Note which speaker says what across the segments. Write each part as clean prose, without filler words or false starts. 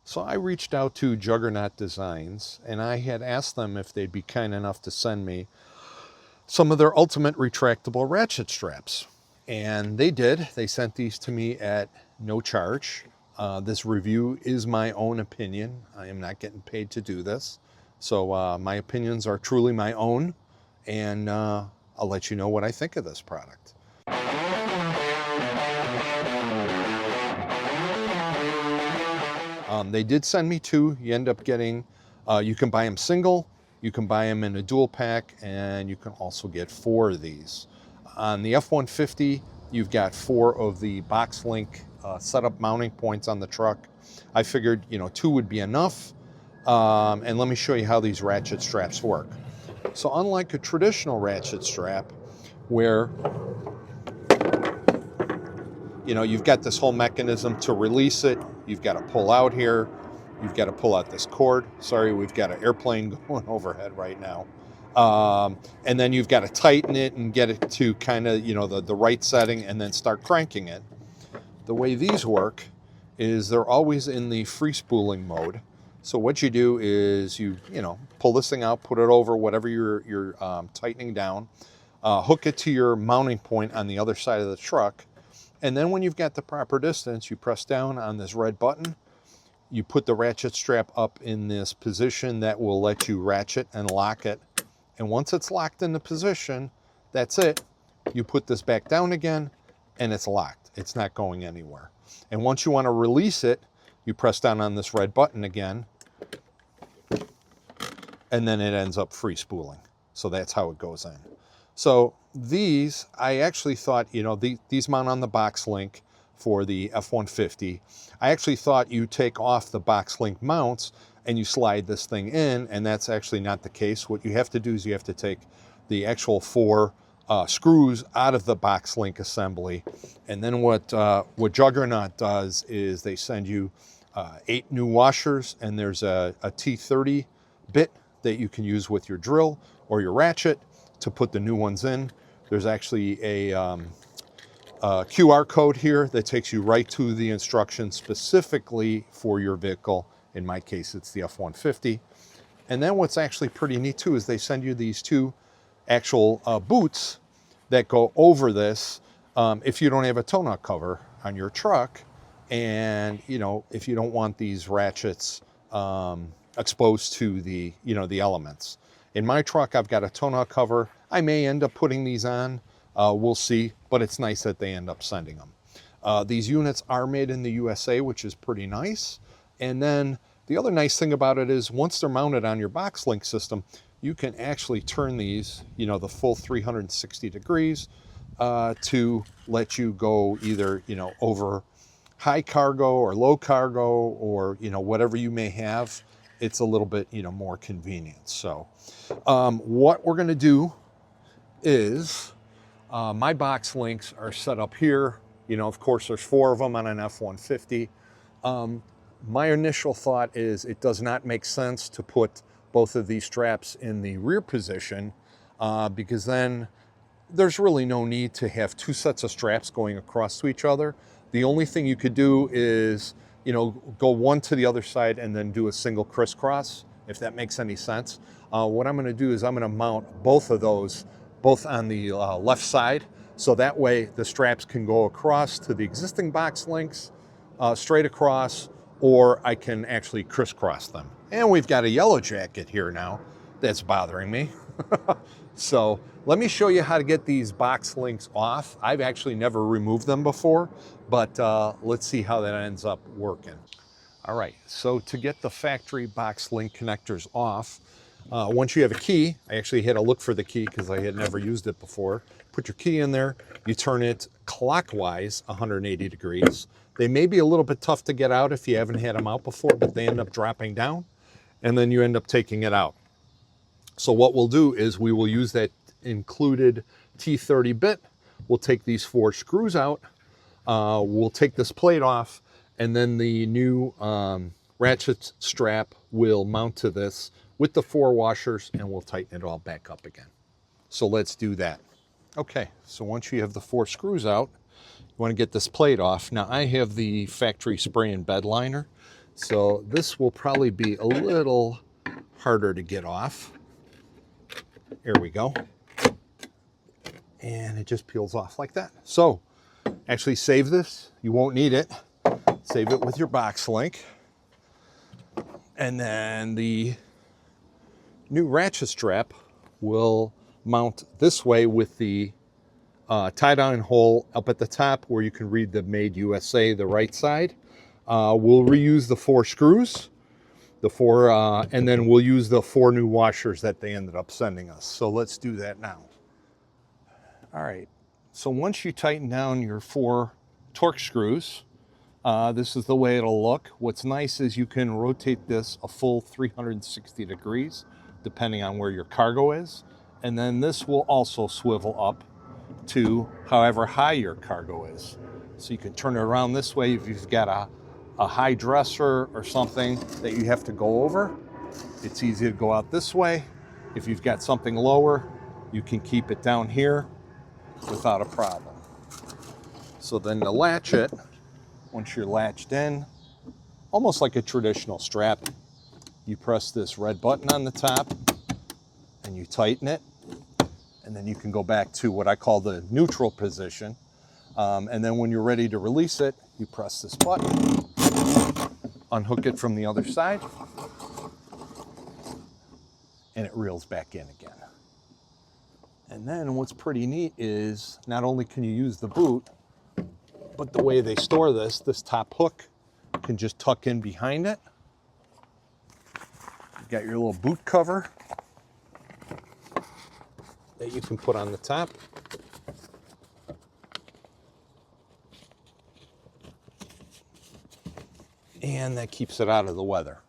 Speaker 1: So I reached out to Juggernaut Designs and I had asked them if they'd be kind enough to send me some of their ultimate retractable ratchet straps. And they did. They sent these to me at no charge. This review is my own opinion. I am not getting paid to do this. So my opinions are truly my own. And I'll let you know what I think of this product. They did send me two. You end up getting, you can buy them single, you can buy them in a dual pack, and you can also get 4 of these. On the F-150, you've got 4 of the box link setup mounting points on the truck. I figured, 2 would be enough. And let me show you how these ratchet straps work. So unlike a traditional ratchet strap, where you've got this whole mechanism to release it. You've got to pull out here. You've got to pull out this cord. Sorry, we've got an airplane going overhead right now. And then you've got to tighten it and get it to kind of, the right setting and then start cranking it. The way these work is they're always in the free spooling mode. So what you do is you pull this thing out, put it over whatever you're tightening down, hook it to your mounting point on the other side of the truck. And then when you've got the proper distance, you press down on this red button. You put the ratchet strap up in this position that will let you ratchet and lock it. And once it's locked in the position, that's it. You put this back down again and it's locked. It's not going anywhere. And once you want to release it, you press down on this red button again, and then it ends up free spooling. So that's how it goes in. So these, I actually thought, these mount on the box link for the F-150. I actually thought you take off the box link mounts and you slide this thing in, and that's actually not the case. What you have to do is you have to take the actual 4 screws out of the box link assembly. And then what Juggernaut does is they send you 8 new washers, and there's a T30 bit that you can use with your drill or your ratchet to put the new ones in. There's actually a QR code here that takes you right to the instructions specifically for your vehicle. In my case, it's the F-150. And then what's actually pretty neat too is they send you these 2 actual boots that go over this if you don't have a tonneau cover on your truck. And, if you don't want these ratchets exposed to the, the elements. In my truck, I've got a tonneau cover. I may end up putting these on. We'll see, but it's nice that they end up sending them. These units are made in the USA, which is pretty nice. And then the other nice thing about it is once they're mounted on your box link system, you can actually turn these, the full 360 degrees to let you go either, over high cargo or low cargo or, whatever you may have. It's a little bit, more convenient. So what we're going to do is my box links are set up here. Of course, there's 4 of them on an F-150. My initial thought is it does not make sense to put both of these straps in the rear position because then there's really no need to have 2 sets of straps going across to each other. The only thing you could do is go one to the other side and then do a single crisscross, if that makes any sense. What I'm going to do is I'm going to mount both of those, both on the left side, so that way the straps can go across to the existing box links, straight across, or I can actually crisscross them. And we've got a yellow jacket here now that's bothering me. So let me show you how to get these box links off. I've actually never removed them before, but let's see how that ends up working. All right, so to get the factory box link connectors off, once you have a key, I actually had to look for the key because I had never used it before. Put your key in there, you turn it clockwise 180 degrees. They may be a little bit tough to get out if you haven't had them out before, but they end up dropping down and then you end up taking it out. So what we'll do is we will use that included T30 bit. We'll take these 4 screws out. We'll take this plate off, and then the new ratchet strap will mount to this with the 4 washers, and we'll tighten it all back up again. So let's do that. Okay, so once you have the 4 screws out, you want to get this plate off. Now I have the factory spray and bed liner. So this will probably be a little harder to get off. Here we go. And it just peels off like that. So actually save this. You won't need it. Save it with your box link. And then the new ratchet strap will mount this way with the tie-down hole up at the top where you can read the Made USA, the right side. We'll reuse the 4 screws, and then we'll use the 4 new washers that they ended up sending us. So let's do that now. All right, so once you tighten down your 4 torque screws, this is the way it'll look. What's nice is you can rotate this a full 360 degrees, depending on where your cargo is. And then this will also swivel up to however high your cargo is. So you can turn it around this way if you've got a high dresser or something that you have to go over. It's easy to go out this way. If you've got something lower, you can keep it down here without a problem. So then to latch it, once you're latched in, almost like a traditional strap, you press this red button on the top and you tighten it. And then you can go back to what I call the neutral position. And then when you're ready to release it, you press this button, unhook it from the other side, and it reels back in again. And then what's pretty neat is not only can you use the boot, but the way they store this top hook can just tuck in behind it. You got your little boot cover that you can put on the top. And that keeps it out of the weather.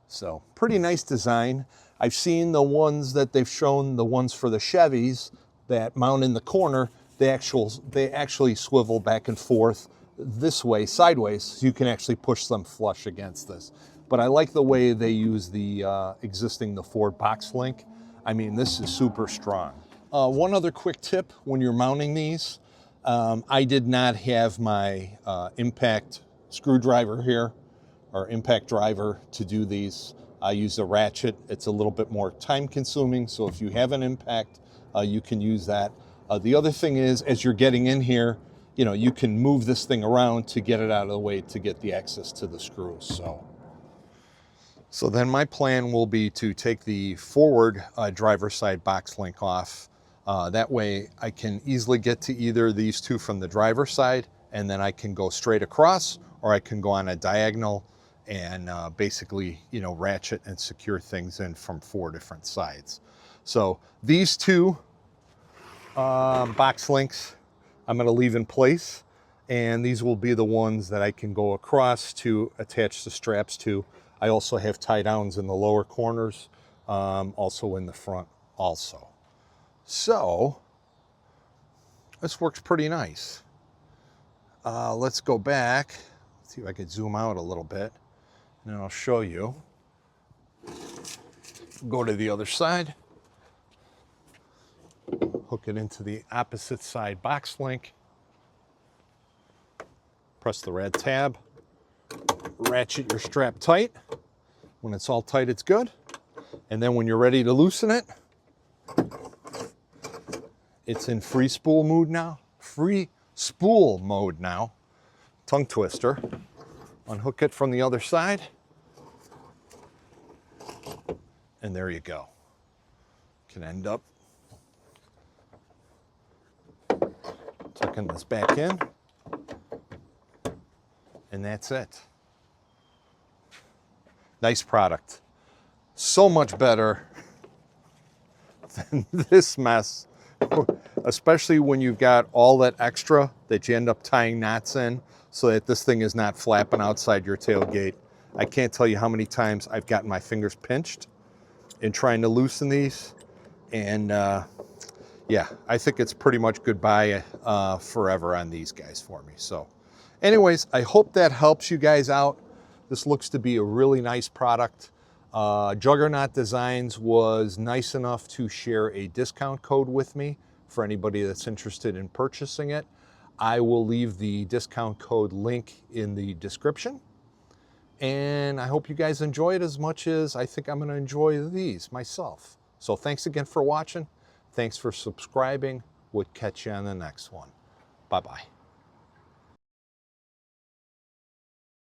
Speaker 1: So pretty nice design. I've seen the ones that they've shown, the ones for the Chevys that mount in the corner, they actually swivel back and forth this way, sideways, so you can actually push them flush against this. But I like the way they use the the Ford box link. I mean, this is super strong. One other quick tip when you're mounting these, I did not have my impact screwdriver here, or impact driver to do these. I use a ratchet. It's a little bit more time consuming, so if you have an impact, you can use that. The other thing is, as you're getting in here, you know, you can move this thing around to get it out of the way to get the access to the screws. So then my plan will be to take the forward driver's side box link off. That way I can easily get to either these 2 from the driver's side, and then I can go straight across, or I can go on a diagonal and basically, you know, ratchet and secure things in from 4 different sides. So these 2 box links I'm going to leave in place, and these will be the ones that I can go across to attach the straps to. I also have tie downs in the lower corners, also in the front also. So this works pretty nice. Let's go back. Let's see if I could zoom out a little bit, and then I'll show you. Go to the other side. Hook it into the opposite side box link. Press the red tab. Ratchet your strap tight. When it's all tight, it's good. And then when you're ready to loosen it, it's in free spool mode now. Free spool mode now. Tongue twister. Unhook it from the other side. And there you go. Can end up tucking this back in. And that's it. Nice product. So much better than this mess, especially when you've got all that extra that you end up tying knots in so that this thing is not flapping outside your tailgate. I can't tell you how many times I've gotten my fingers pinched in trying to loosen these. And yeah, I think it's pretty much goodbye forever on these guys for me. So anyways, I hope that helps you guys out. This looks to be a really nice product. Juggernaut Designs was nice enough to share a discount code with me for anybody that's interested in purchasing it. I will leave the discount code link in the description. And I hope you guys enjoy it as much as I think I'm going to enjoy these myself. So thanks again for watching. Thanks for subscribing. We'll catch you on the next one. Bye-bye.